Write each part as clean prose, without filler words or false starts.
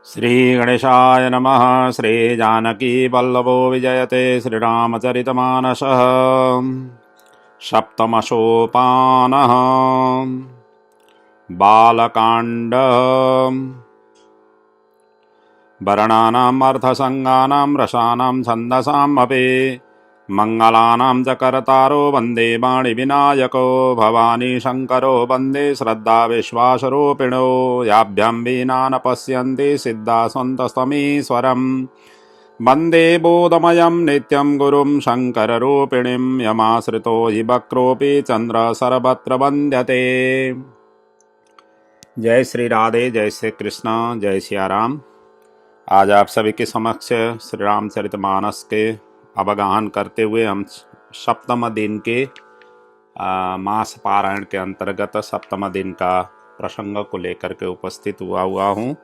श्री गणेशाय नमः। श्री जानकी वल्लभो विजयते श्रीरामचरितमानसः। सप्तमसोपानः। बालकाण्ड। वर्णानाम् अर्थसङ्गानां रसानां छन्दसाम् अपि मङ्गलानां च करतारो वन्दे वाणिविनायको भवानी शङ्करो वन्दे श्रद्धाविश्वासरूपिणो याभ्यां विना न पश्यन्ति सिद्धा सन्तस्तमीश्वरम् वन्दे बोधमयं नित्यं गुरुं शङ्कररूपिणीं यमाश्रितो हि वक्रोऽपि चन्द्र सर्वत्र वन्द्यते। जय श्री राधे, जय श्री कृष्ण, जय सिया राम। आज आप सभी के समक्ष श्री रामचरितमानस के अवगाहन करते हुए हम सप्तम दिन के मास पारायण के अंतर्गत सप्तम दिन का प्रसंग को लेकर के उपस्थित हुआ हूँ।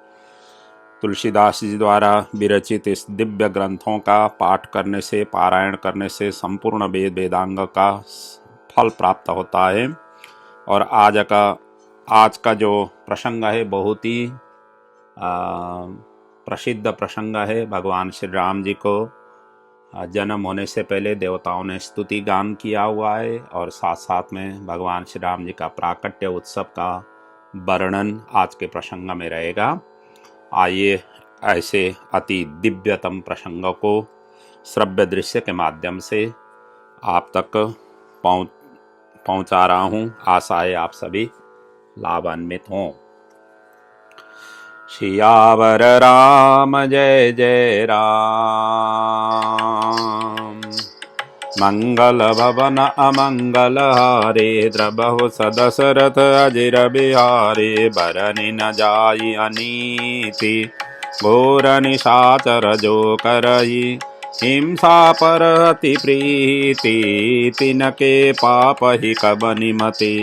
तुलसीदास जी द्वारा विरचित इस दिव्य ग्रंथों का पाठ करने से, पारायण करने से संपूर्ण वेद वेदांग का फल प्राप्त होता है। और आज का जो प्रसंग है बहुत ही प्रसिद्ध प्रसंग है। भगवान श्री राम जी को जन्म होने से पहले देवताओं ने स्तुति गान किया हुआ है और साथ साथ में भगवान श्री राम जी का प्राकट्य उत्सव का वर्णन आज के प्रसंग में रहेगा। आइए ऐसे अति दिव्यतम प्रसंग को श्रव्य दृश्य के माध्यम से आप तक पहुंचा रहा हूं। आशा है आप सभी लाभान्वित हों। सियावर राम जय जय राम। मंगल भवन अमंगल हारे द्रबहु सदशरथ अजिर बिहारे बरनि न जाई अनीति घोर निशाचर जो करई हिंसा पर अति प्रीति तिनके पाप ही कबनि मति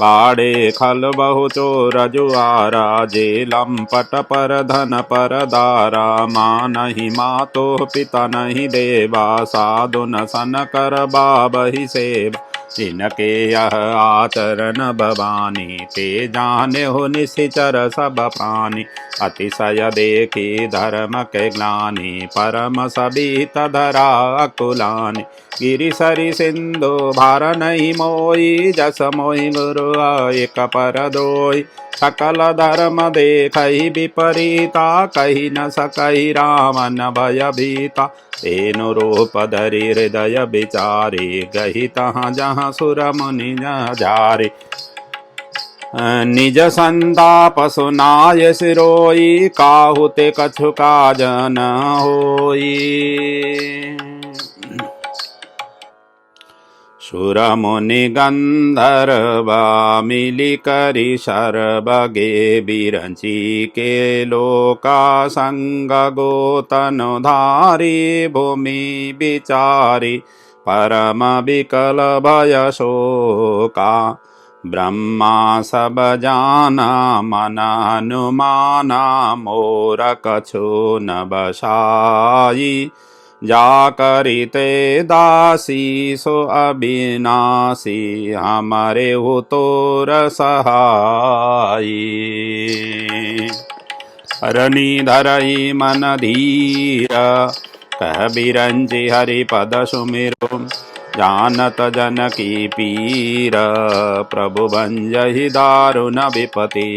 बाड़े खल बहु चोर जुआरा जेलम पट पर धन पर दारा माँ नहीं मातो पिता नहीं देवा साधु न सन कर बाबहि सेव जिनके यह आचरण भवानी ते जाने हो निशिचर सब प्राणी अतिशय देखी धर्म के ग्लानि परम सबीत धरा अकुलानि गिरि सरि सिंधु भार नहीं मोई जस मोहि गुरु एक पर दोई सकल धर्म देखहि विपरीता कहि न सकहि रामन भय भीता तेनु रूप धरि हृदय विचारी गहि तहाँ जहाँ सुर मुनि जारे निज संताप सुनाय सिरोई काहुते कछु काजन होई सुर मुनि गंधर्वा मिली करी शरबगे बिरंची के लोका संग गोतनु धारी भूमि विचारी परम विकल भय शोका ब्रह्मा सब जाना मन हनुमाना मोर कछु न बसाई जा करिते दासी सो अविनाशी हमारे हो तोर सहाई हरणी धरई मन धीर कह बिरंजी हरि पद सुमिरो जानत जनकी पीर प्रभु भंजहि दारुण विपति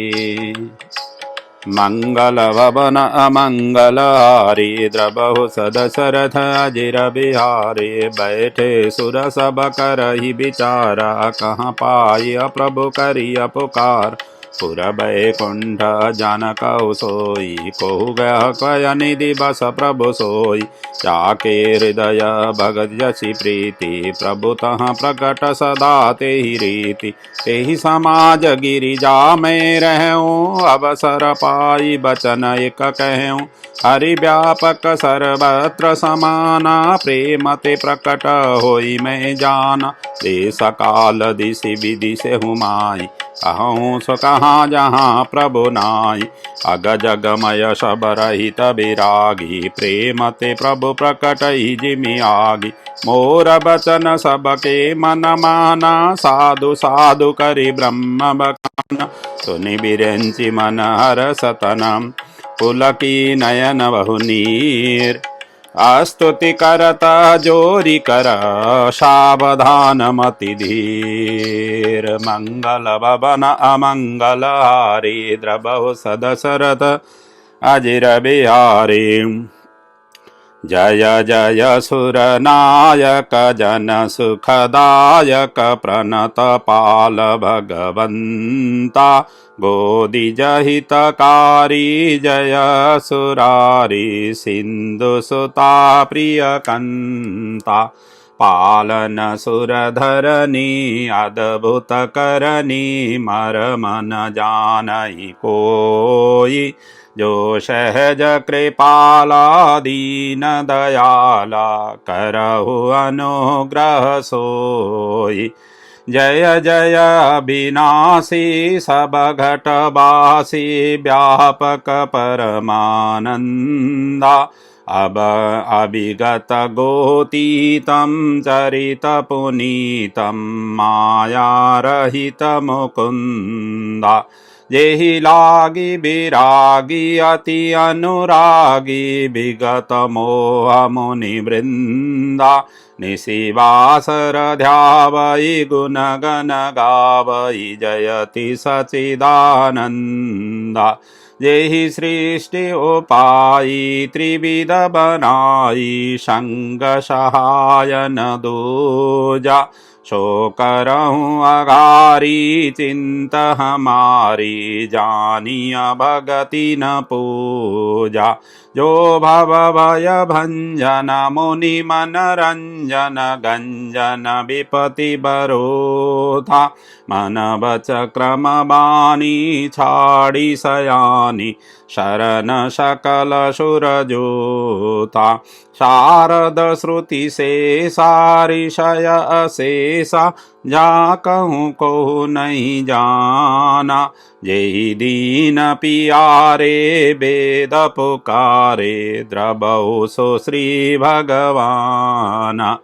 मंगल भवन अमंगल हारी द्रबहु सदशरथ अजिर बिहारी बैठे सुर सब करहि विचारा कहाँ पाई प्रभु करिय पुकार पुर बैकुंठ जनकौ सोई कहु गह कय निधि बस प्रभु सोई जाके हृदय भगत जसी प्रीति प्रभु तहाँ प्रकट सदा तेहि रीति तेहि समाज गिरिजा में रहूं अवसर पाई बचन एक कहूं हरि व्यापक सर्वत्र समाना प्रेम ते प्रकट होई मैं जाना देश काल दिशि विधि से हुमाई कहूँ सो कहाँ जहाँ प्रभु नाई अग जगमय सब रहित विरागी प्रेम ते प्रभु प्रकट ही जिमि आगी मोर बचन सबके मन माना साधु साधु करि ब्रह्म बखाना सुनि बिरंचि मन हर सतनम पुलकी नयन बहुनीर स्तुति करता जोरी कर सावधान मति धीर मंगल भवन अमंगल हारी द्रबहु सदशरथ अजिर बिहारी जय जय सुरनायक जन सुखदायक प्रणत पाल भगवंता गोदिज हितकारी जय सुरारी सिंधु सुता प्रिय कंता पालन सुरधरनी अद्भुत करनी मरमन जानई कोई जो सहज कृपाला दीन दयाला करहु अनुग्रह सोई जय जय विनाशी सब घटवासी व्यापक परमानंदा अब अभिगत गोतीतं चरित पुनीतं माया रहित मुकुंदा जेहि लागी विरागी अति अनुरागी विगत मोह मुनि वृंदा निशिवासर ध्यावै गुण गण गावै जयति सचिदानंदा जेहि सृष्टि उपायि त्रिविध बनाई संग सहायन दूजा सो करहूँ अघारी चिंत हमारी जानिय भगति न पूजा जो भव भय भंजन मुनि मन रंजन गंजन विपति बरोधा मन बच क्रम बानी छाड़ी सयानी शरण सकल सुरजोता शारद श्रुति से सारिषय अशेषा जा कहूँ को नहीं जाना जेहि दीन पियारे वेद पुकारे द्रबहु सो श्री भगवाना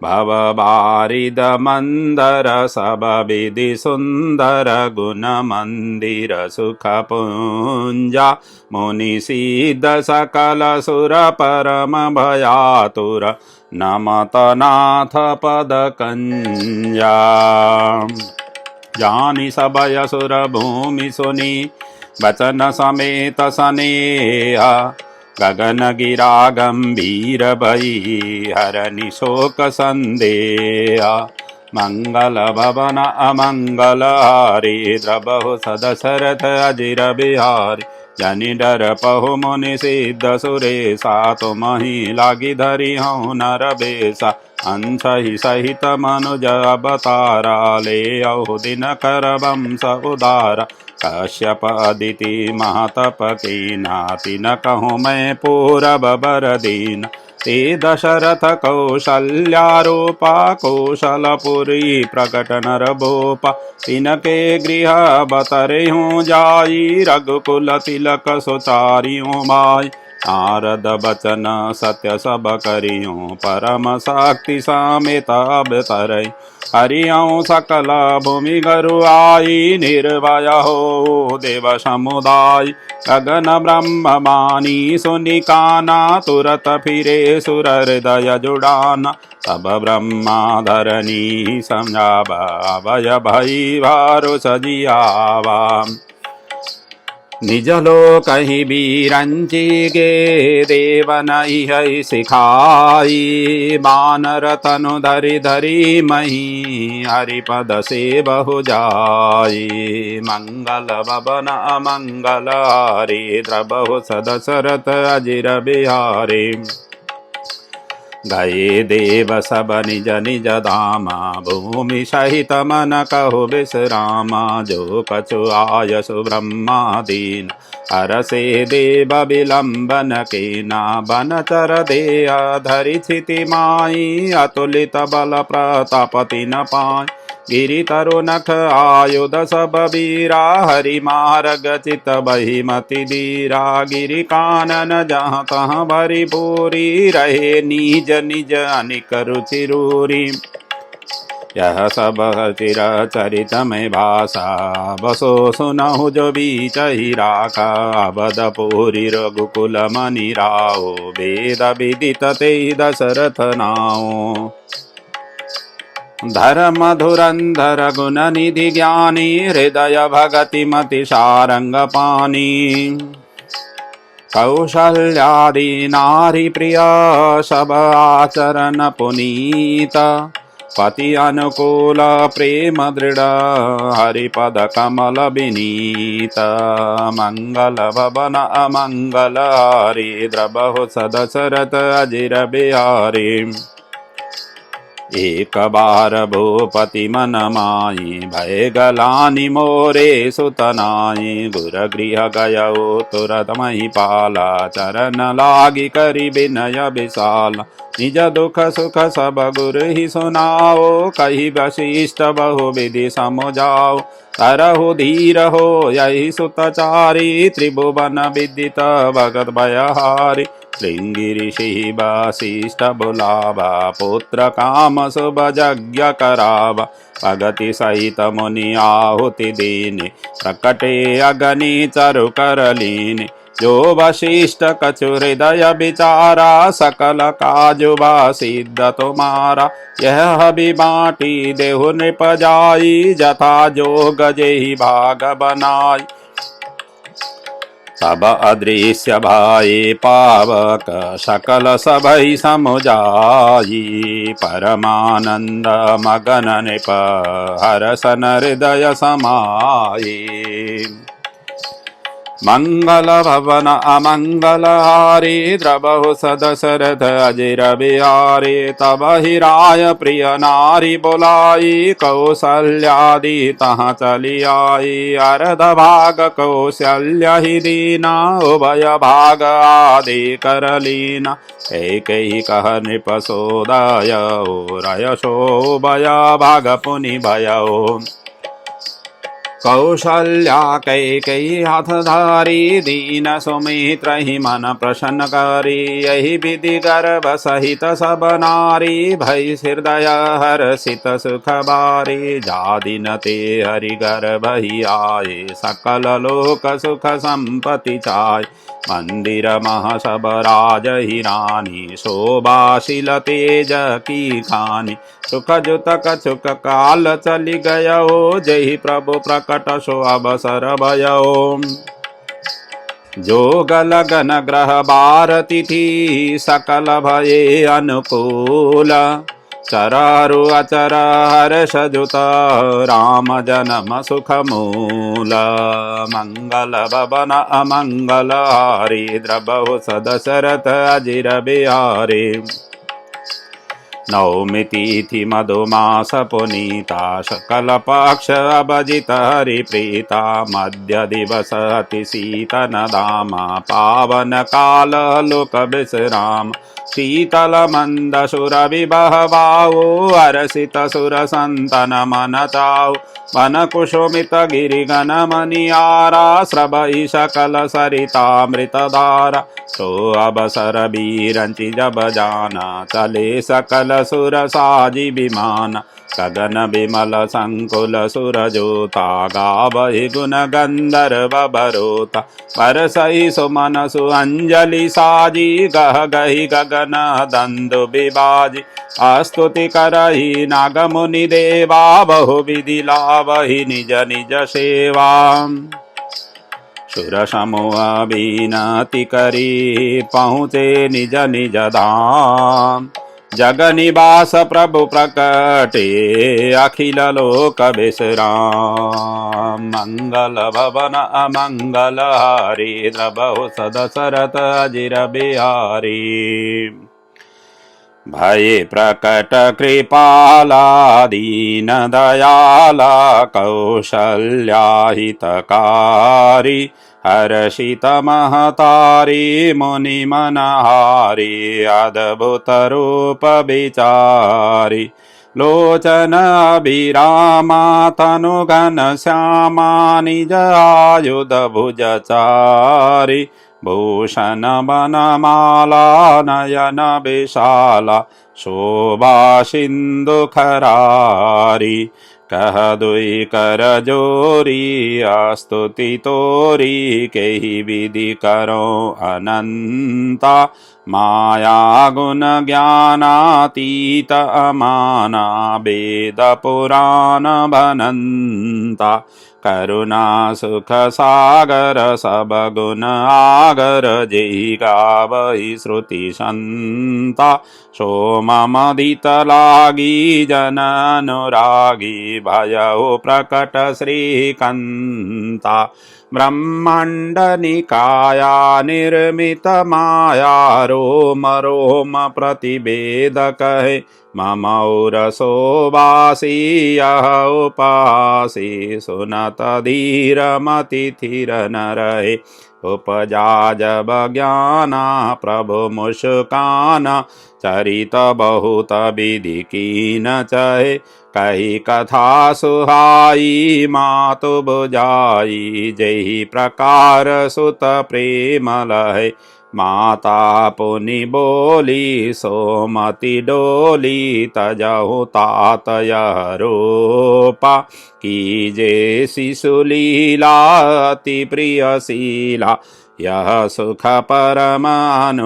भव बारिद मंदर सब विधि सुंदर गुण मंदिर सुख पुंजा मुनि सिद्ध सकल सुर परम भयातुर नमत नाथ पद कंजा जानि सबय सुर भूमि सुनि वचन समेत स्नेहा गगन गिरा गंभीर भई हरनि शोक संदेहा मंगल भवन अमंगल हारी द्रबहु सदशरथ अजिर बिहारी जनि डर पहु मुनि सिद्ध सुरेशा तुमहि लागी धरि हूँ नर बेसा अंश ही सहित मनुज अवतारा ले औ दिन कर वंश उदारा कश्यप अदिति महातप की नाति न कहूँ मैं पूरब बरदीन ते दशरथ कौशल्यारूपा कौशलपुरी प्रकट नर भूपा तिनके गृह बतरहूँ जाई रघुकुल तिलक सुचारियों माई नारद बचन सत्य सब करियों परम शक्ति समेत अवतरै हरियों सकल भूमि गरु आई निर्भय हो देव समुदाय गगन ब्रह्म बानी सुनि काना तुरत फिरे सुर हृदय जुड़ाना तब ब्रह्मा धरनी समझावा भय भई भारो सजियावा निज लोक ही बीरंची गे देव नहीं है सिखाई बानर तनु धरि धरि मही हरिपद से बहु जाई मंगल भवन अमंगल हारी द्रबहु सदशरथ अजिर बिहारी गए देव सब निज निज धामा भूमि सहित मन कहु विश्रामा जो कछु आयसु ब्रह्मादीन हरसे देव विलंबन के ना बन चर दे धरि स्थिति माई अतुलित बल प्रतापति न पाई गिरि तरु नख आयुध सब वीरा हरि मार्ग चित बहिमति धीरा गिरि कानन जहाँ तहाँ भरी पूरी रहे निज निज अनिक रुचि रूरी यह सब चिर चरित में भाषा बसो सुनहु जो बीच ही राखा। अवधपुरी रघुकुल मनि राओ वेद विदित ते दशरथ नाओ। धर्म धुरंधर गुण निधि ज्ञानी हृदय भगति मति सारंग पानी। कौशल्यादि नारी प्रिय सब आचरण पुनीत। पति अनुकूल प्रेम दृढ़ हरिपद कमल विनीत। मंगल भवन अमंगल हारी द्रबहु सदशरथ अजिर बिहारी। एक बार भूपति मन माई भय गलानि मोरे सुतनाई। गुर गृह गयो तुरत महिपाला चरण लागी करि विनय विशाल। निज दुख सुख सब गुरु ही सुनाओ कहि वशिष्ठ बहु विधि समझाओ। तरहु धीर हो यही सुतचारी त्रिभुवन विदित भगत भयहारी। श्रृंगी ऋषि वशिष्ठ बुलावा पुत्र काम शुभ यज्ञ करावा। भगति सहित मुनि आहुति दीने प्रकटे अग्नि चरु कर लीने। जो वशिष्ठ कछु हृदय विचारा सकल काजु सिद्ध तुम्हारा। यह भी बाटी देहु नृप जाई जथा जोग जेहि भाग बनाई। तब अदृश्य भाई पावक सकल सभई समुझाई। परमानंद मगन नृप हरसन हृदय समाई। मंगल भवन अमंगल हारी द्रबहु सदशरथ अजिर बिहारी। तब ही राय प्रिय नारी बुलाई कौशल्यादि तहाँ चली आई। अर्ध भाग कौशल्य ही दीना उभय भाग आदि कर लीना। एक ही कह नृप सोदय रयसो उभय भाग पुनि भयो। कौशल्या कैकेयी हाथ धारी दीन सुमित्र ही मन प्रसन्न करी। यही विधि गर्भ सहित सब नारी भई हृदय हर्षित सुख बारी। जा दिन ते हरि गर्भ ही आए सकल लोक सुख संपत्ति चाय। मंदिर मह सब राज ही रानी शोभाशील तेज की खानी। सुख जुत कछुक काल चली गयो जहि प्रभु प्रकट सो अवसर भयो। जोग लगन ग्रह बार तिथि सकल भये अनुकूल। चरारु अचर हर्ष जुत राम जन्म सुख मूल। मंगल भवन अमंगल हारी द्रबहु सदशरथ अजिर बिहारी। नवमी तिथि मधुमास पुनीता सकल पक्ष अभजित हरि प्रीता। मध्य दिवस अति शीतन धामा पावन काल लोक विश्राम। शीतल मंद सुर विबह बाओ हर्षित सुर संतन मन चाओ। वन कुसुमित गिरिगन मनियारा स्रवहि सकल सरितामृत धारा। तो अवसर बीरंचि जब जाना चले सकल सुर साजी विमान। गगन विमल संकुल सुर जोता गावहि गुण गंधर्व बरोता। परसहि सुमन सुअंजलि साजी गह गहि गगन दंदु विबाजी। स्तुति करहि नाग मुनि देवा बहु विधि लावहि निज निज सेवा। सुर समूह बीनति करी पहुँचे निज निज धाम। जग निवास प्रभु प्रकटे अखिल लोक विश्राम। मंगल भवन अमंगल हारी द्रबहु सदशरथ अजिर बिहारी। भये प्रकट कृपाला दीन दयाला कौशल्या हितकारी। हर्षित महतारी मुनि मनहारी अद्भुत रूप विचारी। लोचन अभिरामा तनु घन श्यामा निज आयुध भुज चारी। भूषण बनमाला नयन विशाला शोभा सिंधु खरारी कह दुई कर जोरी स्तुति तोरी केहि विधि करो अनंता माया गुण ज्ञानातीत अमाना वेद पुराण बनंता करुणा सुख सागर सब गुण आगर जेहि गावहि श्रुति संता सो ममदित लागी जन अनुरागी भयउ प्रकट श्रीकंता ब्रह्मांड निकाया निर्मित माया रोम रोम प्रतिवेद कहे मम उरसो वासी यह उपासी सुनत धीर मति थिर न रहे उपजा जब ज्ञाना प्रभु मुस्काना चरित बहुत विधि कीन चहे कही कथा सुहाई मातु बुझाई जेहि प्रकार सुत प्रेम लहे माता पुनि बोली सोमति डोली तजहु तात यह रूपा कीजे शिशु लीला अति प्रियशीला यह सुख परमानुपा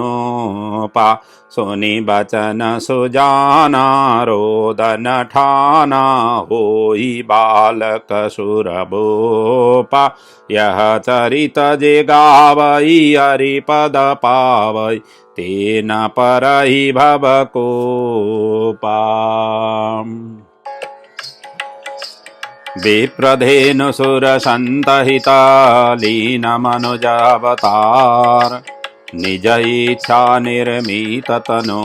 सुनि बचन सुजाना रोदन ठाना होई बालक सुरभूपा यह चरित जे गावई हरिपद पावई तेन परहि भवकोपा विप्रधेनु सुरसंतहिता लीन मनुजावतार निज इच्छा निर्मित तनो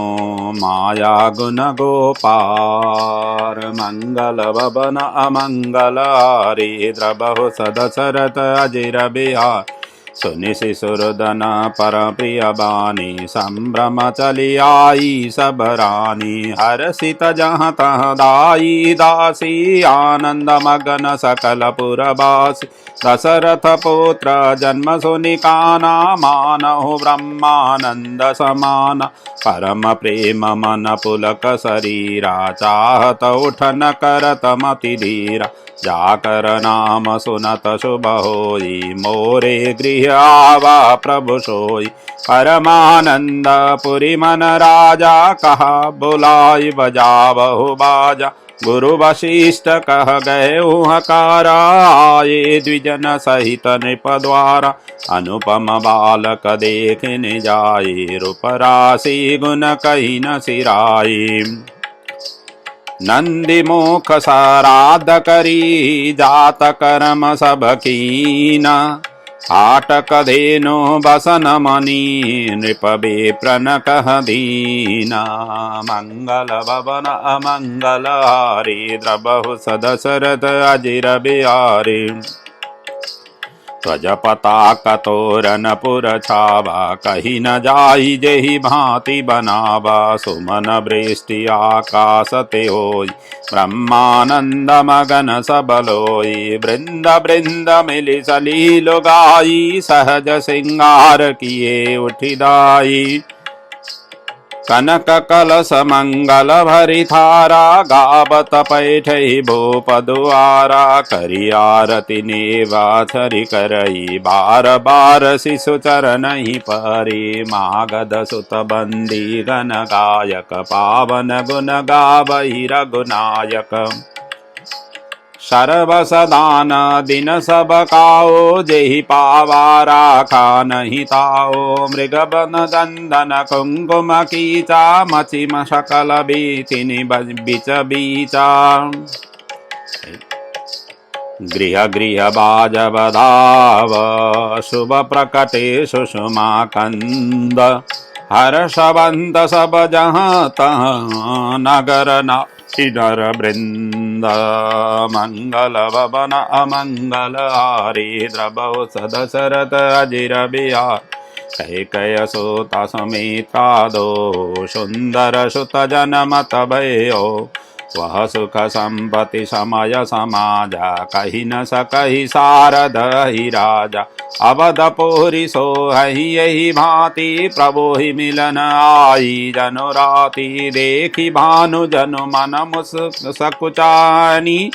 माया गुण गोपार मंगल भवन अमंगल हरि द्रबहु सदशरथ अजिर बिहार सुनि शिशुरदन पर प्रिय बानी संभ्रम चली आई सब रानी हर्षित जहाँ तहाँ दाई दासी आनंद मगन सकल पुरवासी दशरथ पुत्र जन्म सुनि काना मानहु ब्रह्मानंद समान परम प्रेम मन पुलक शरीरा चाहत उठन करत मति धीरा जाकर नाम सुनत शुभ होई मोरे गृह आवा प्रभु सोई परमानंद पुरी मन राजा कहा बुलाई बजावहु बाजा गुरु वशिष्ठ कह गए हुहकारा आये द्विजन सहित नृप द्वारा अनुपम बालक देखने जाए रूप राशि गुण कही न सिराई नंदी मुख श्राद्ध करी जात कर्म सब कीना आटक धेनु बसन मणि नृप विप्रन कह दीना मंगल भवन अमंगल हारी द्रबहु सदशरथ अजिर बिहारी ध्वज पताका तोरण पुर छावा कही न जाहि जेहि भांति बनावा सुमन वृष्टि आकाश ते होई ब्रह्मानंद मगन सब लोई वृंद वृंद मिलि सलील गाई सहज सिंगार किए उठिदाई कनक कलश मंगल भरी थारा गावत पैठई भूप दुआरा करी आरती नेवा छरि करई बार बार शिशु चरणहि परी मागध सुत बंदी गण गायक पावन गुण गावहि रघुनायक सर्वसदान दिन सब काओ जेहि पावा राखा नहीं ताओ मृगबन दंदन कुंकुम कीचा मचिम सकल बीचिनि बिच बीचा गृह गृह बाज बधाव शुभ प्रकटे सुषमा कंद हर्षवंत सब जहाँ तहाँ नगर नर वृंद मंगल भवन अमंगल हारी द्रबहु सदशरथ अजिर बिहार कैकय सुत सुमित्रा दो सुंदर सुत जनमत भयो वह सुख संपत्ति समय समाजा कही न सकहि सारद ही राजा अवधपुरी सोहहि यही भांति प्रभु ही मिलन आई जनु राति देखी भानु जनु मन सकुचानी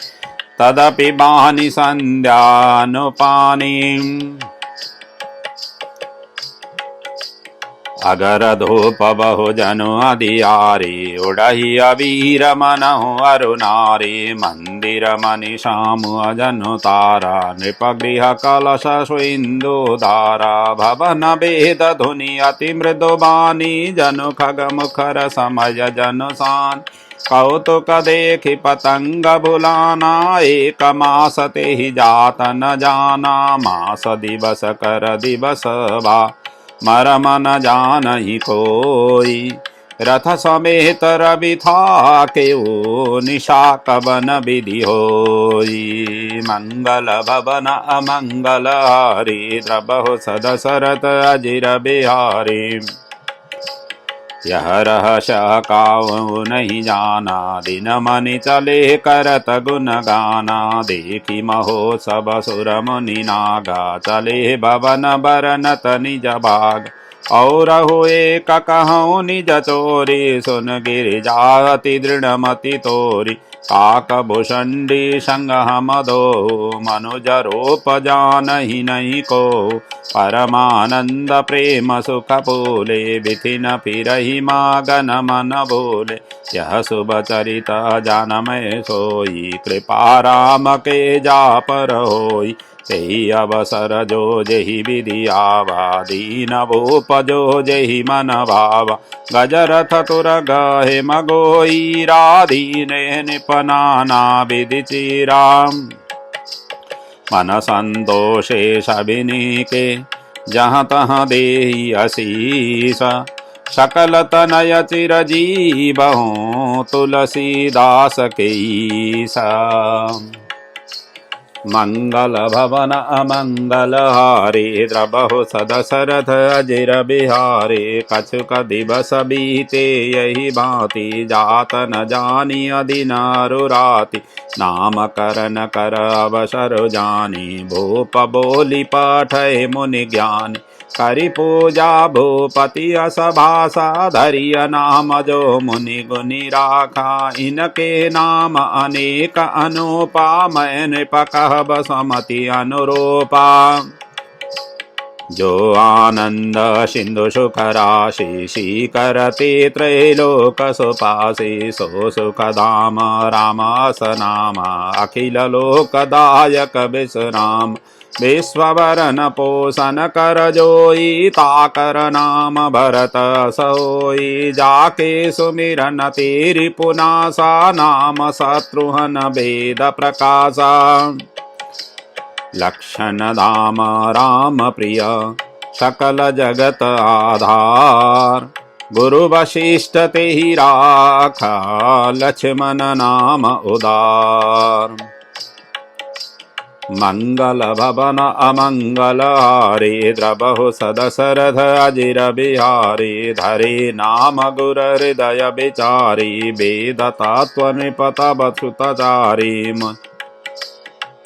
तदपि बानी संध्यानुपानी अगर धूप बहु जनु अधियारी उड़ही अबीर मनहु अरुनारी मंदिर मणि शामु अजनु तारा नृपगृह कलश स्विंदु धारा भवन वेद धुनि अति मृदु बानी जनु खग मुखर समय जनु सान कौतुक देखि पतंग बुलाना एक मास ते ही जात न जाना मास दिवस कर दिवस बा मरम न जानहि कोई रथ समेत रवि था केऊ निशा कवन विधि होई मंगल भवन अमंगल हारी द्रबहु सदशरथ अजिर बिहारी यह रहस्य काऊ नहीं जाना दिन मनि चले करत गुण गाना देखी महोत्सव सुर मुनि नागा चले भवन बरनत निज भाग और हुए कहूँ निज चोरी सुन गिर जाति दृढ़मति तोरी काक भूषण्डी संग हम दो मनुज रूप जानहि नहीं को परमानंद प्रेम सुख बोले बिथिन फिरहि मागन मन बोले यह शुभ चरित जान मैं सोई कृपा राम के जा पर होई तेहि अवसर जो जेहि विधि आवा दीन भूप जो जेहि मन भावा गजरथ तुर गहे मगोई राधीने निपनाना विधि चीराम मन संतोषे सबिनी के जहाँ तहाँ देहि असीस सकल तनय चिरजीवहु तुलसीदास के ईसा मंगल भवन अमंगल हारे द्रबहु सदशरथ अजिर बिहारे कछुक दिवस बीते यही भांति जात न जानी अधिनारु राति नाम करन कर अवसर जानी भूप बोली पाठय मुनि ज्ञान करि पूजा भूपति असभासा धरिय नाम जो मुनि गुनि राखा इनके नाम अनेक अनुपा मैं नृप कहब समति अनुरूपा जो आनंद सिंधु सुख राशि शीकरते त्रैलोक सुपासी सो सुख धाम रामास नाम अखिल लोकदायक विश्राम विश्ववरन पोषण कर जोई ताकर नाम भरत सोई जाके सुमिरन तेरी पुनासा नाम शत्रुहन वेद प्रकाशा लक्षण धाम राम प्रिय सकल जगत आधार गुरु वशिष्ठ तेहि राखा लक्ष्मण नाम उदार मंगल भवन अमंगल हारे द्रबहु सदशरथ अजिर बिहारी धरे नाम गुर हृदय विचारी वेद तत्व नृपत सुतचारी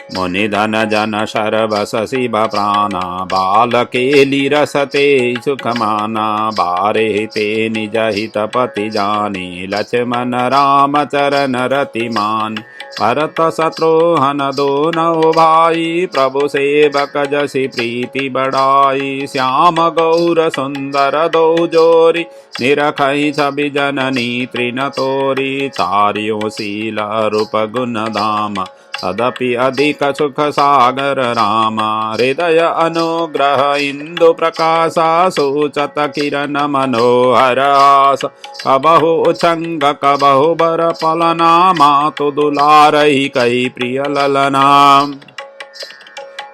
मुनि धन जन शरवस शिव प्राणा बालकेली रसते सुखमाना बारे ते निज हित पति जानी लक्ष्मण राम चरण रतिमान भरत शत्रुघ्न दोनों भाई प्रभु सेवक जसि प्रीति बढ़ाई श्याम गौर सुंदर दो जोरी निरखहि छवि जननी तृण तोरी चारियों शील रूप गुण धाम तदपि अधिक सुख सागर राम हृदय अनुग्रह इंदु प्रकाशा सूचत किरण मनोहर आस कबहु उछंग कबहु बर पलना मातु दुलारहि कहि प्रिय ललना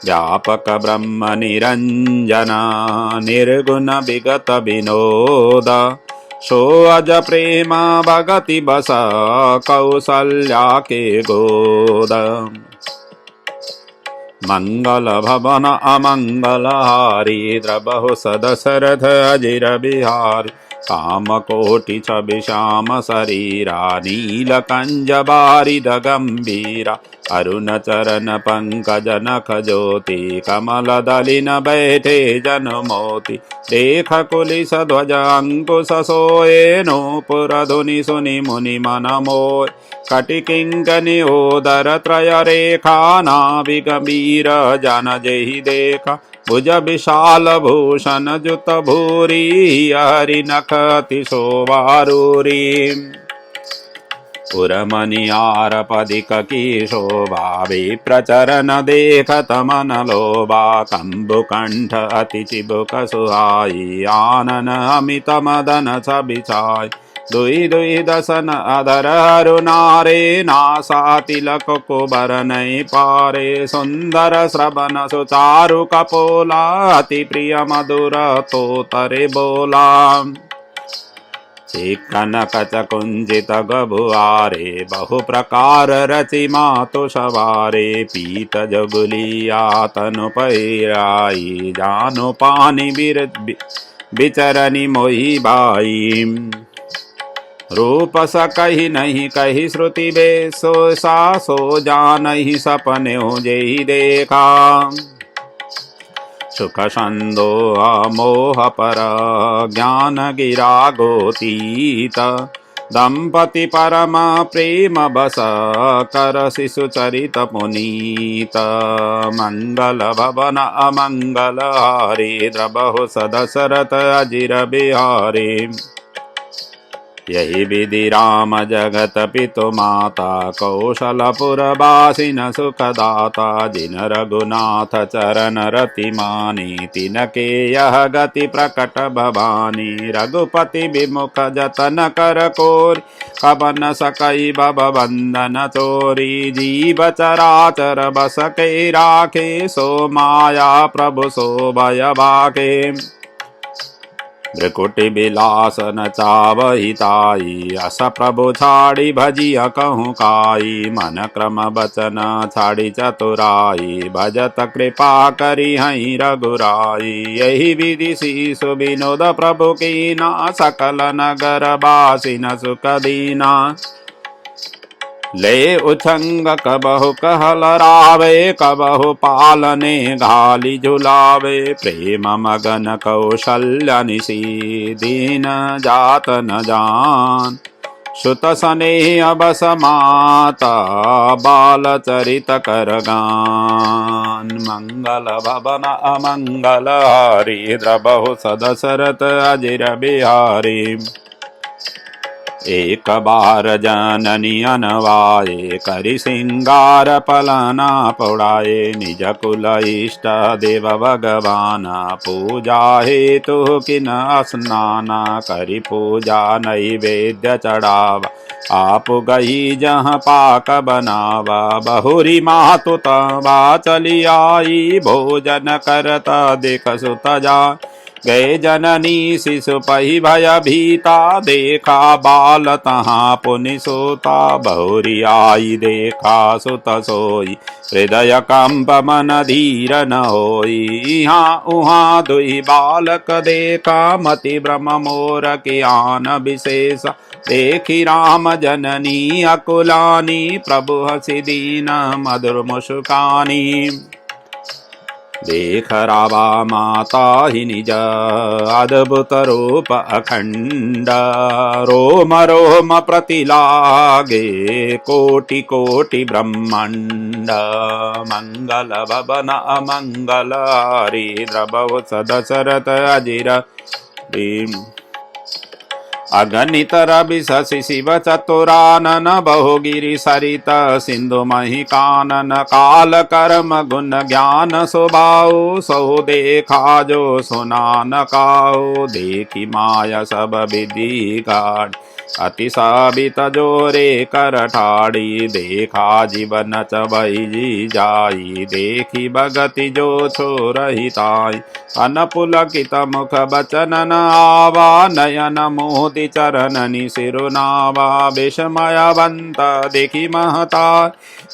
व्यापक ब्रह्म निरंजना निर्गुण विगत विनोद सो अज प्रेम भगति बस कौसल्या के गोद मंगल भवन अमंगल हारी द्रबहु सदशरथ अजिर बिहारी काम कोटि छवि श्याम शरीरा नील कंज बारिद गंभीरा अरुण चरण पंकज नख ज्योति कमल दलिन बैठे जन मोति देख कुलिस ध्वज अंकुश सोए नूपुर धुनि सुनि मुनि मन मोय कटि किंकनि ओदर त्रय रेखा नाभि गंभीर जन जेहि देखा भुज विशाल भूषण जुत भूरि हरि नख अति शोभारूरी पुरमनियार पदिक की शोभा विप्रचरण देखत मन लोभा कंबुकंठ अति चिबुक सुहाई आनन अमित मदन छवि छाई दुई दुई दसन अधर अरुणारे नासा तिलक को बरनई पारे सुंदर श्रवण सुचारु कपोला अति प्रिय मधुर तो तरे बोला चिक्कन कच कुंजित गभुआरे बहु प्रकार रचि मातु सवारे पीत जगुलिया तनु पैराई जानु पानी बिचरनी मोहि बाई रूप सकहि नहीं कही श्रुति बेसो सा सो जानहि सपने हो जेहि देखा सुख संदोह मोह पर ज्ञान गिरा गोतीत दंपति परम प्रेम बस कर शिशु चरित पुनीत मंगल भवन अमंगल हारे द्रबहु सदशरथ अजिर बिहारे यही विधि राम जगत पितु माता कौशलपुर बासिन सुखदाता जिन रघुनाथ चरण रति मानी तिनके यह गति प्रकट भवानी रघुपति विमुख जतन कर कोर कबन सकई बब बंदन चोरी जीव चराचर बस के राखे सो माया प्रभु सो भय बाके त्रिकुटि बिलास न चावहिताई अस प्रभु छाड़ी भजिया कहूँ काई मन क्रम बचन छाड़ी चतुराई भजत कृपा करी हई रघुराई यही विधि शिशु विनोद प्रभु कीना सकल नगर बासिन सुख दीना ले उछंग कबहु कहलरावे कबहु पालने घाली झुलावे प्रेम मगन कौशल्य निशी दीन जात न जान सुत स्नेह बस माता बाल चरित कर गान मंगल भवन अमंगल हारी द्रबहु सदशरथ अजिर बिहारी एक बार जननी अनवाये करि सिंगार पलना पौड़ाए निज कुल इष्ट देव भगवान पूजा हेतु किन स्नाना करि पूजा नैवेद्य चढ़ावा आप गई जहाँ पाक बनावा बहुरी मातु तबा चली आई भोजन करता देख सुत जा गए जननी शिशु पही भय भीता देखा बाल तहाँ पुनि सोता बहुरी आई देखा सुत सोई हृदय कंप मन धीर न होई यहाँ उहाँ दुई बालक देखा मति ब्रह्म मोर की आन विशेष देखी राम जननी अकुलानी प्रभु हसी दीन मधुर मुस्कानी देख रावा माता ही निज अद्भुत रूप अखंड रोम रोम प्रतिलागे कोटि कोटि ब्रह्मांड मंगल भवन अमंगल हरि द्रबहु सदशरथ अजिर अगणित रवि शशि शिव चतुरानन बहुगिरि सरित सिंधु मही कानन काल कर्म गुण ज्ञान स्वभाव सो देखा जो सुना न काओ देखी माया सब विधि गाढ़ अति साबित जोरे कर ठाड़ी देखा जीवन चबई जी जाई देखी भगति जो छो रहिताई अनपुलकित मुख बचन न आवा नयन मोह सुति चरणनि सिरुनावा विस्मयवंत देखि महता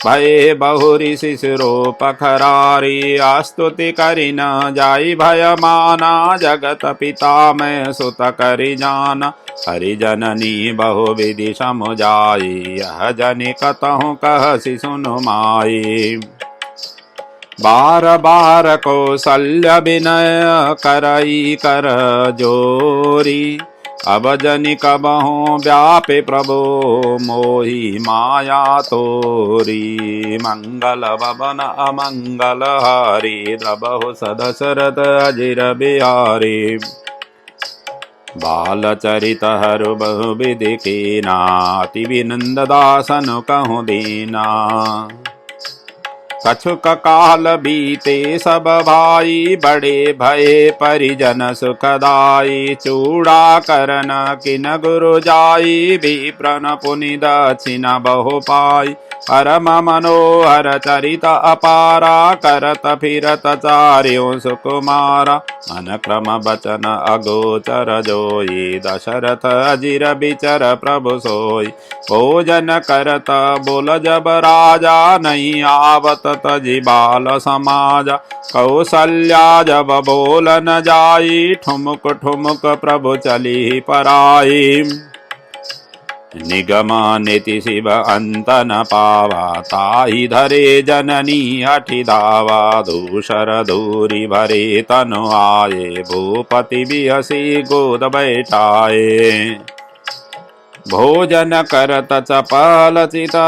भये बहुरी शिशिरो पखरारी आस्तुति करि न जाई भय माना जगत पिता मैं सुत करि जाना हरि जननी बहु विधि समुझाई यह जनि कतहु कहसि सुनु माई बार बार कौसल्य विनय करई कर जोरी अब जनि कबहु व्यापे प्रभो मोहि माया तोरी मंगल भवन अमंगल हारी द्रबहु सदशरथ अजिर बिहारी बाल चरित हरु बहु विधि कीना अति विनंद दासन कहु दीना कछुक काल बीते सब भाई बड़े भये परिजन सुखदाई चूड़ा करन किन गुरु जाई विप्रन पुनि दक्षिण बहु पाई परम मनोहर चरित अपारा करत फिरत चार्यों सुकुमारा मन क्रम बचन अगोचर जोई दशरथ अजिर बिचर प्रभु सोई भोजन करत बोल जब राजा नहीं आवत तजि बाल समाजा कौसल्या जब बोल न जाई ठुमुक ठुमुक प्रभु चली पराई निगम नीति शिव अंत न पावा ताहि धरे जननी हठि धावा दूषर दूरी भरे तनु आये भूपति बिहसी गोद बैठाए भोजन करत चपल चिता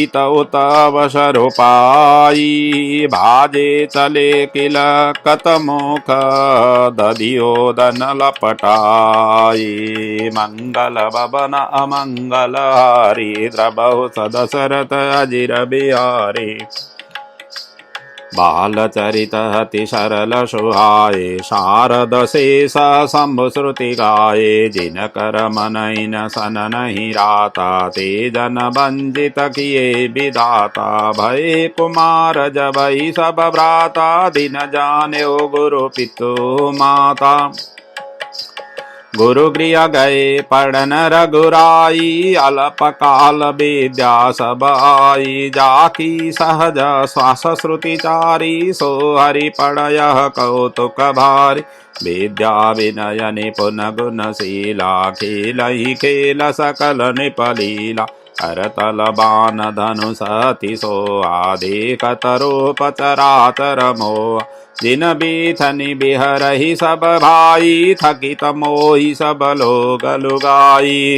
इत उत अवसर पाई भाजे चले किल कतमुख दधियोदन लपटाई मंगल भवन अमंगल हारी द्रबहु सदशरथ अजिर बिहारी बाल चरित हति सरल सुहाए शारद शेष शंभु श्रुति गाये जिनकर मनइन सन नहीं राता ते जन वंजित किए विधाता भय कुमार जबई सब भ्राता दिन जाने गुरु पितु माता गुरु गृह गए पढ़न रघुराई अल्प काल विद्या सब आई जाकी सहज श्वास श्रुति चारी सो हरि पढ़य कौतुक भारी विद्या विनय निपुण गुणशीला खेलहि खेल सकल नृपलीला करतल बाण धनु सति सो आदेक तरोप चराचर मोह जिन बीथनि बिहरहि सब भाई थकित मोहि सब लोग लुगाई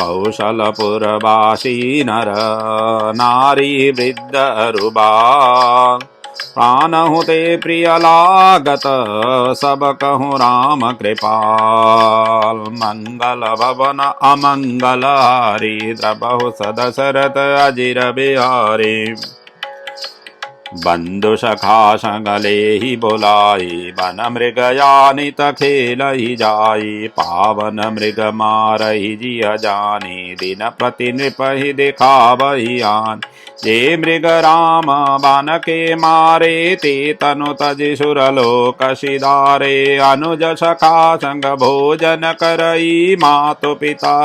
कौशलपुरवासी नर नारी वृद्ध रुबाल प्राणहु ते प्रिय लागत सब कहु राम कृपाल मंगल भवन अमंगल हारी द्रबहु सदशरथ अजिर बिहारी बंधु सखा संगले ही बोलाई बन मृग यानित खेल ही जाई पावन मृग मारहि जिय जानी दिन प्रति नृप ही दिखावहि आन जे मृग राम बान के मारे ते तनु तजि सुरलोक सिधारे अनुज सखा संग भोजन करई मातु पिता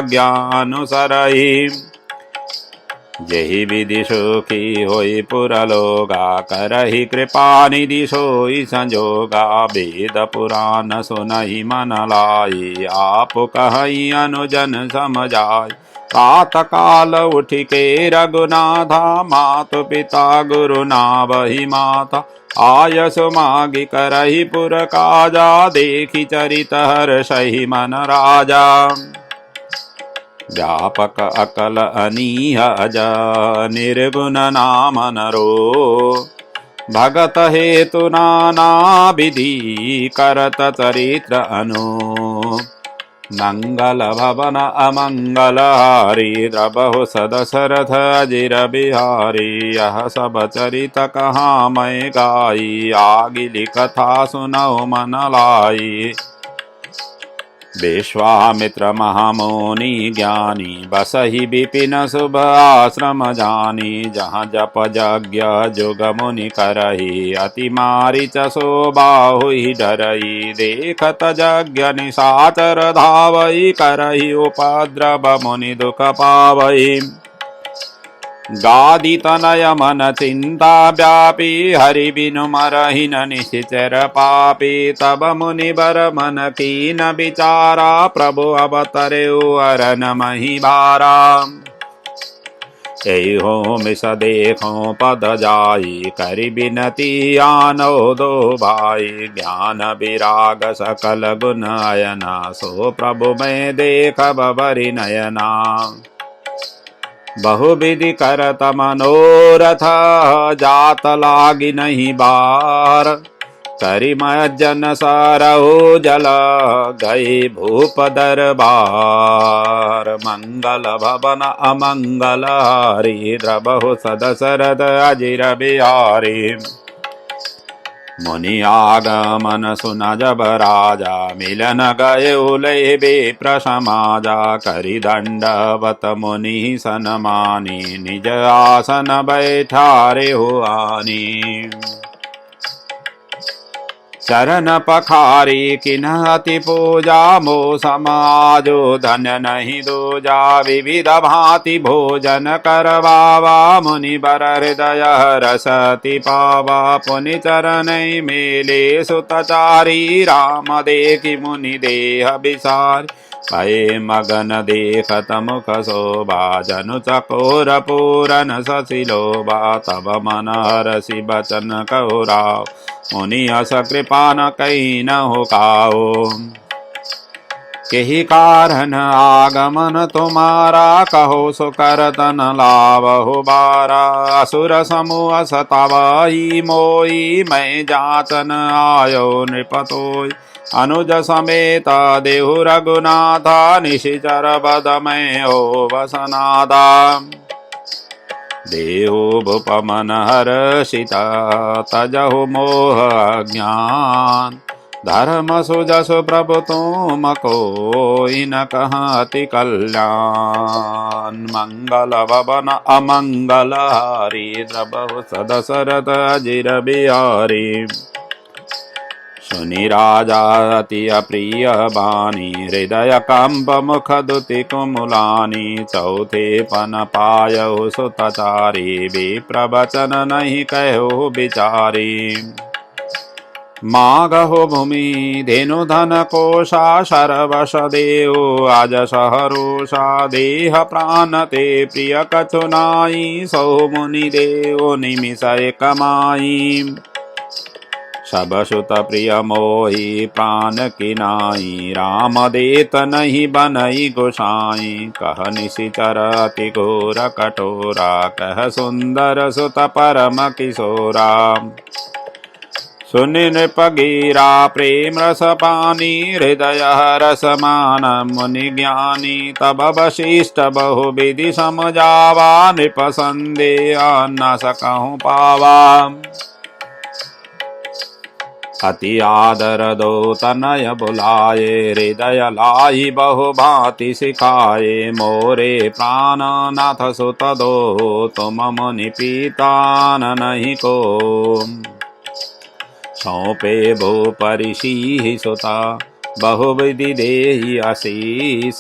ज्ञानुसरई जहि विधि सुखी होई पुरलोगा करहि कृपा निधि सोई संजोगा वेद पुराण सुनहि मन लाई आप कहई अनुजन समझाई प्रात काल उठि के रघुनाथा मातु पिता गुरु नावहि माता आयस मागि करहि पुर काजा देखि चरित हर्षहि मन राजा व्यापक अकल अनीह अज निर्गुण नाम नरो भगत हेतु नाना विधि करत चरित्र अनु मंगल भवन अमंगल हारी द्रबहु सदशरथ अजिर बिहारी यह सब चरित कहाँ मैं गाई आगिली कथा सुनौ मन लाई विश्वामित्र महामुनि ज्ञानी बसहि विपिन शुभ आश्रम जानी। जहाँ जप यज्ञ जोग मुनि करही अति मारीच सो बाहुहि डरही। देखत यज्ञ निशाचर धावई करही उपद्रव मुनि दुख पावई। गादी तनय मन चिंता व्यापी हरि बिनु मरहि न निशिचर पापी। तब मुनि बर मन कीन विचारा प्रभु अवतरे अरन मही भारा। एहो मिस देखो पद जाई करि बिनती आनो दो भाई। ज्ञान विराग सकल गुण अयना सो प्रभु मैं देख बबरि नयना। बहुविधि करत मनोरथ जात लागी नहीं बार। करि मज्जन सारहु जल गए भूप दरबार। मंगल भवन अमंगल हारी द्रबहु सदशरथ अजिर बिहारी। मुनि आगमन सुन जब राजा मिलन गए उलय विप्र समाजा। करि दंडवत मुनि सनमानी निज आसन बैठारे हो आनी। चरण पखारी किन्ह अति पूजा मो समाजो धन्य नहीं दूजा। विविध भांति भोजन करवावा मुनि बर हृदय रसति पावा। पुनि चरण मेले सुतचारी राम देखि मुनि देह विसारी। भये मगन देखत मुख शोभा जनु चकोर पूरन ससिलोभा। तब मन हरषि बचन कहु राव मुनि अस कृपा न कहीं न हो काओ। केहि कारण आगमन तुम्हारा कहो सो करतन लावहु बारा। असुर समूह सतावही मोई मैं जाचन आयो नृपतोई। अनुज समेत देहु रघुनाथा निशिचर बद मैं हो वसनादा। देहु भूप मन हर्षिता तजहु मोह ज्ञान। धर्म सुजसु प्रभु तुम कोई न कहति कल्याण। मंगल भवन अमंगल हारी द्रबहु सदशरथ अजिर बिहारी। सुनि राजा अति अप्रिय बानी हृदय कंप मुख दुति कुमुलानी। चौथे पन पायहु सुतचारी विप्र वचन नहीं कहु बिचारी। मागहु भूमि धेनु धन कोशा शरवश देहु आज सहरोषा। देह प्राण ते प्रिय कछु नाई सौ मुनि देव निमिष कमाई। सब सुत प्रिय मोहि प्राण की नाई राम देत नहीं बनई गोसाई। कह निशिचर अति घोर कठोरा कह सुंदर सुत परम किशोरा। सुनि नृपगीरा प्रेम रस पानी हृदय रस मान मुनि ज्ञानी। तब वशिष्ठ बहु विधि समझावा नृप संदेह न सकहु पावा। अति आदर दो तनय बुलाए हृदय लाहि बहु भांति सिखाए। मोरे प्राण नाथ सुत दो तुम मुनि पीतान नहीं को। सौंपे भूपरि सिहि सुता बहुविधि देहि आशीष।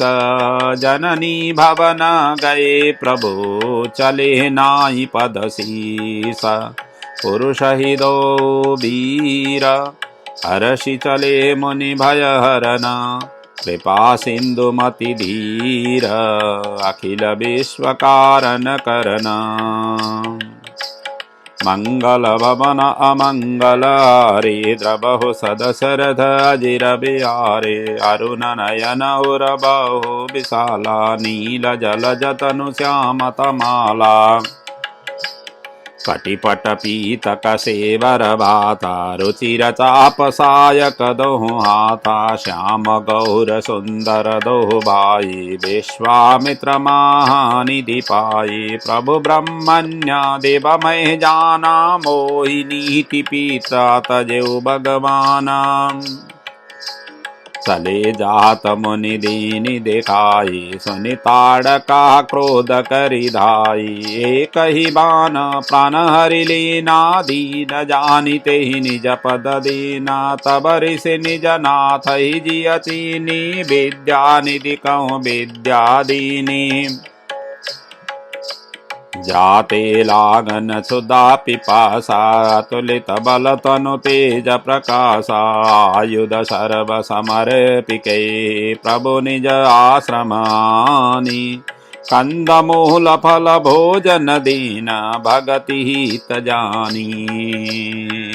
जननी भवन गए प्रभु चले नाहि पद शीस। पुरुष ही दो वीर हर्षि चले मुनि भय हरन। कृपा सिंधु मति धीर अखिल विश्व कारण करन। मंगल भवन अमंगल हारी द्रबहु सदशरथ अजिर बिहारी। अरुण नयन उर बहु विशाला नील जल जतनु श्याम तमाला। कटिपट पीतक सेवर भाता रुचिर चाप सायक दोहु हाथा। श्याम गौर सुंदर दोहु भाई विश्वामित्र महानिधि पाई। प्रभु ब्रह्मण्य देव मैं जाना मोहि नीति पीता तजेउ भगवाना। चले जात मुनि दीनि दिखाई, सुनि ताड़का क्रोध करि धाई। एक ही बान प्राण हरि लीना, दीन जानिते ही निज पद दीना। तब ऋषि निज नाथ ही जिय चीनी, विद्या निधि कहूँ विद्या दीनी। जाते लागन क्षुधा पिपासा, तुलित बल तनु तेज प्रकाशा। आयुध सर्व समर्पिके, प्रभु निज आश्रमानि। कंदमूल फल भोजन दीन, भगति हित जानी।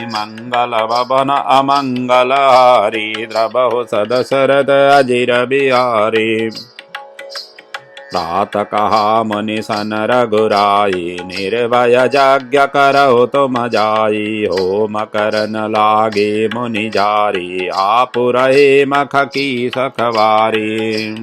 मंगल भवन अमंगल हारी, द्रवहु सदशरथ अजिर बिहारी। प्रात कहा मुनि सन रघुराई, निर्भय यज्ञ करहु तुम जाई। होम करन लागे मुनि जारी, आपु रहे मख की सखवारी।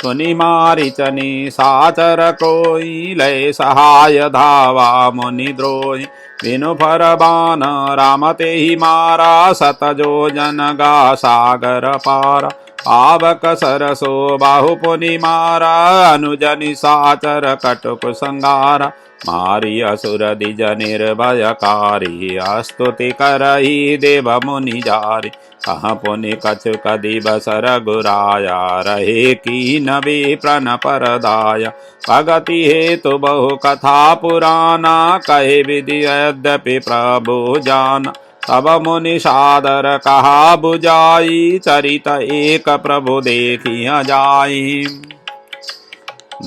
सुनि मारीचनि साचर कोई, लय सहाय धावा मुनि द्रोही। बिनु फर बान राम तेहि मारा, सत जो जन गा सागर पारा। पावक सरसो बाहु पुनि मारा, अनुजनि साचर कटुक संगारा। मारी असुर द्विज निर्भयकारी, स्तुति करहि देव मुनि जारी। कहाँ पुनि कछुक दिवस रघुराया, रहे कीन विप्रन परदाया। भगति हेतु बहु कथा पुराना, कहे विधि यद्यपि प्रभु जाना। तब मुनि सादर कहा बुझाई, चरित एक प्रभु देखिया जाई।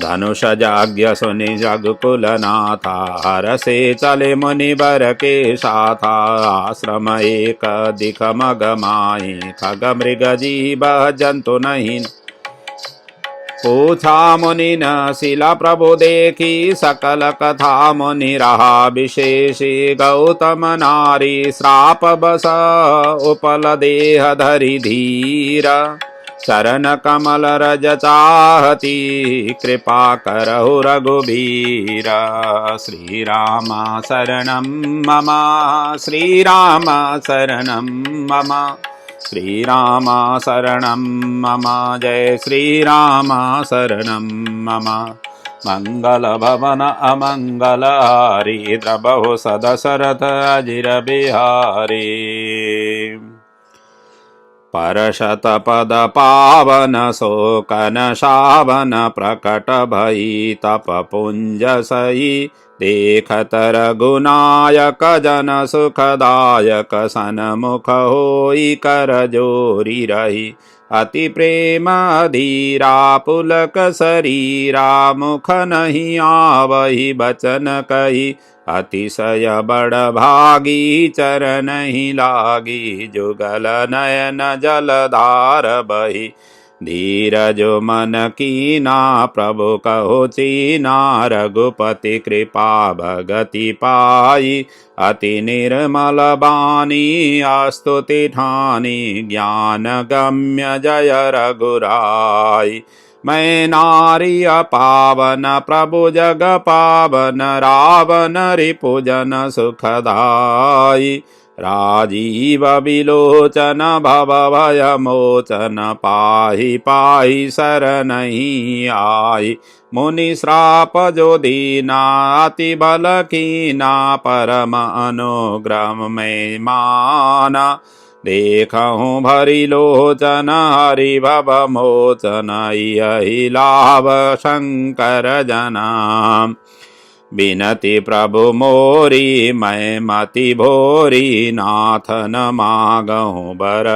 धनुष जाग्य सुनि जगकुल नाथा, हरषे चले मुनि बर के साथा। आश्रम एक दिख मग माही, खग मृग जीव जंतु नहीं। पूछा मुनि न शिला प्रभु देखी, सकल कथा मुनि रहा विशेषी। गौतम नारी श्राप बस, उपल देह धरि धीरा। चरण कमल रज चाहती, कृपा करहु रघुबीरा। श्री राम शरणं मम, श्री राम शरणं मम, श्री राम शरणं मम। जय श्री राम शरणं मम। मंगल भवन अमंगल हारी, द्रवहु सदशरथ अजिर बिहारी। परशत पद पावन शोकन शावन, प्रकट भई तप पुंज सही। देखत रघुनायक जन सुखदायक, सन्मुख होई कर जोरी रही। अति प्रेम धीरा पुलक शरीरा, मुख नहीं आवहि बचन कही। अतिशय बड़ भागी चरण ही लागी, जुगल नयन जलधार बही। धीरज मन कीना प्रभु कहो चीना, रघुपति कृपा भगति पाई। अति निर्मल बानी स्तुति ठानी, ज्ञान गम्य जय रघुराई। मैं नारी पावन प्रभु जग पावन, रावण रिपुजन सुखदाई। राजीव विलोचन भव भय मोचन, पाहि पाहि शरणहि आई। मुनि श्राप जो दीना, अति बल कीना, परम अनुग्रह में माना। देखहु भरि लोचन हरि भव मोचन, यही लाभ शंकर जना। बिनति प्रभु मोरी मैं मति भोरी, नाथ न मागहु बर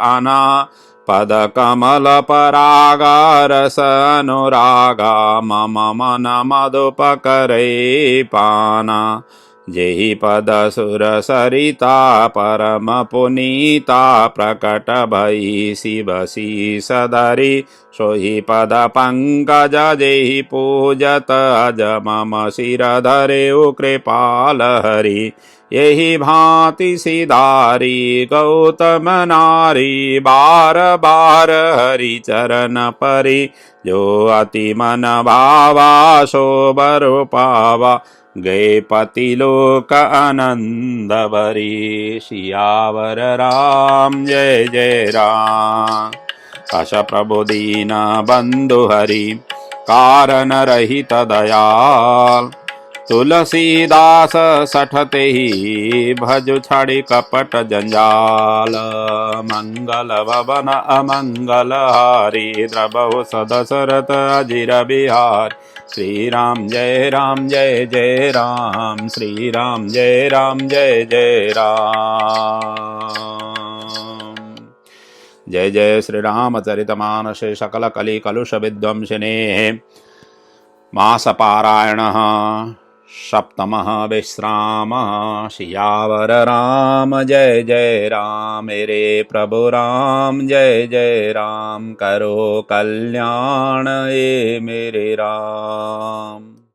आना। पद कमल परागा रस अनुरागा, मम मन मधुप करे पाना। जेहि पद सुर सरिता परम पुनीता, प्रकट भई शिव शीस धरि। सोहि पद पंकज जेहि पूजत, अज मम शिर धरेउ कृपाल हरि। यही भांति सिधारी गौतम नारी, बार बार हरि चरण परी। जो अति मन भावा सो बर पावा, गए पति लोक आनंद भरी। सियावर राम जय जय राम। कश प्रभु दीन बंधु हरि कारण रहित दयाल। तुलसीदास सठते ही भजु छाड़ि कपट जंजाल। मंगल भवन अमंगल हारी द्रबहु सदशरथ अजिर बिहार। श्री राम जय जय राम। श्री राम जय जय राम। जय जय श्री रामचरितमानस सकल कलि कलुष विध्वंसिने। मासपारायणः सप्तमः विश्रामः। सियावर राम जय जय राम। मेरे प्रभु राम जय जय राम। करो कल्याण ये मेरे राम।